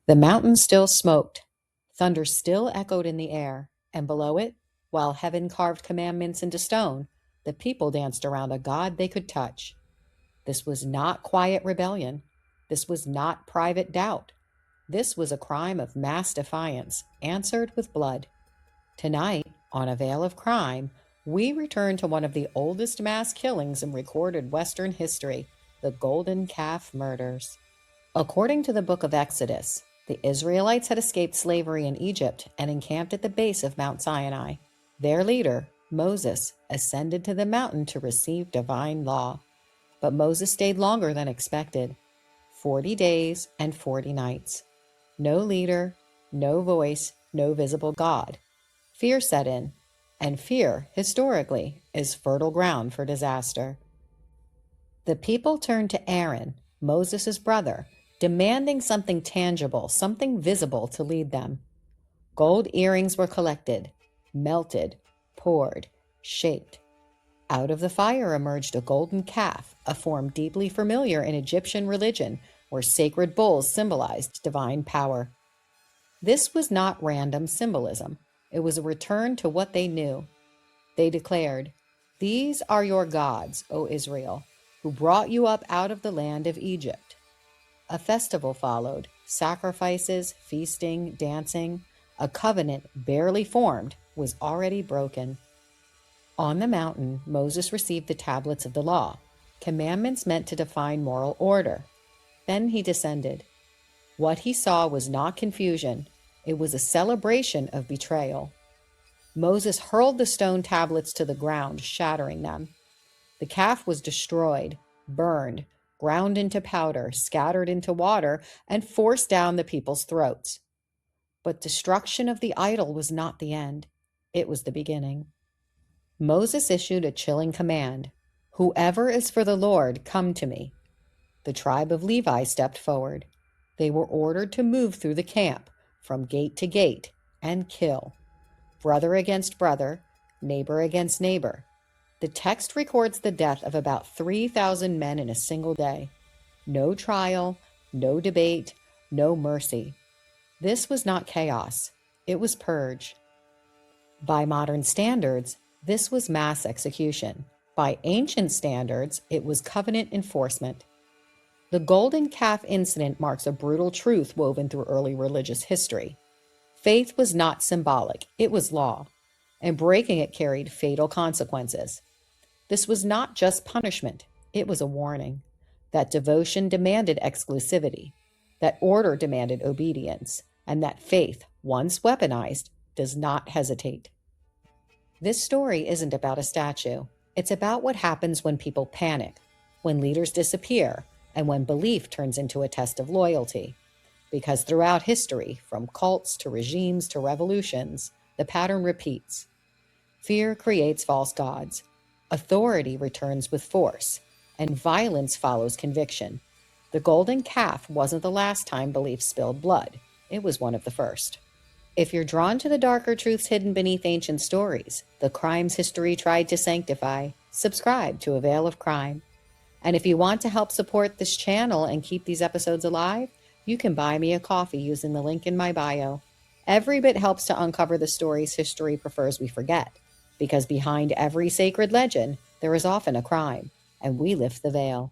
The mountain still smoked. Thunder still echoed in the air, and below it, while heaven carved commandments into stone, the people danced around a God they could touch. This was not quiet rebellion. This was not private doubt. This was a crime of mass defiance, answered with blood. Tonight, on A Veil of Crime, we return to one of the oldest mass killings in recorded Western history, the Golden Calf Murders. According to the book of Exodus, the Israelites had escaped slavery in Egypt and encamped at the base of Mount Sinai. Their leader, Moses, ascended to the mountain to receive divine law. But Moses stayed longer than expected, 40 days and 40 nights. No leader, no voice, no visible God. Fear set in, and fear, historically, is fertile ground for disaster. The people turned to Aaron, Moses' brother, demanding something tangible, something visible to lead them. Gold earrings were collected, melted, poured, shaped. Out of the fire emerged a golden calf, a form deeply familiar in Egyptian religion, where sacred bulls symbolized divine power. This was not random symbolism. It was a return to what they knew. They declared, "These are your gods, O Israel, who brought you up out of the land of Egypt." A festival followed, sacrifices, feasting, dancing. A covenant barely formed was already broken. On the mountain, Moses received the tablets of the law, commandments meant to define moral order. Then he descended. What he saw was not confusion. It was a celebration of betrayal. Moses hurled the stone tablets to the ground, shattering them. The calf was destroyed, burned, ground into powder, scattered into water, and forced down the people's throats. But destruction of the idol was not the end. It was the beginning. Moses issued a chilling command: "Whoever is for the Lord, come to me." The tribe of Levi stepped forward. They were ordered to move through the camp, from gate to gate, and kill. Brother against brother, neighbor against neighbor. The text records the death of about 3,000 men in a single day. No trial, no debate, no mercy. This was not chaos. It was purge. By modern standards, this was mass execution. By ancient standards, it was covenant enforcement. The golden calf incident marks a brutal truth woven through early religious history. Faith was not symbolic, it was law, and breaking it carried fatal consequences. This was not just punishment, it was a warning. That devotion demanded exclusivity, that order demanded obedience, and that faith, once weaponized, does not hesitate. This story isn't about a statue. It's about what happens when people panic, when leaders disappear, and when belief turns into a test of loyalty. Because throughout history, from cults to regimes to revolutions, the pattern repeats. Fear creates false gods. Authority returns with force, and violence follows conviction. The golden calf wasn't the last time belief spilled blood. It was one of the first. If you're drawn to the darker truths hidden beneath ancient stories, the crimes history tried to sanctify, subscribe to A Veil of Crime. And if you want to help support this channel and keep these episodes alive, you can buy me a coffee using the link in my bio. Every bit helps to uncover the stories history prefers we forget, because behind every sacred legend, there is often a crime, and we lift the veil.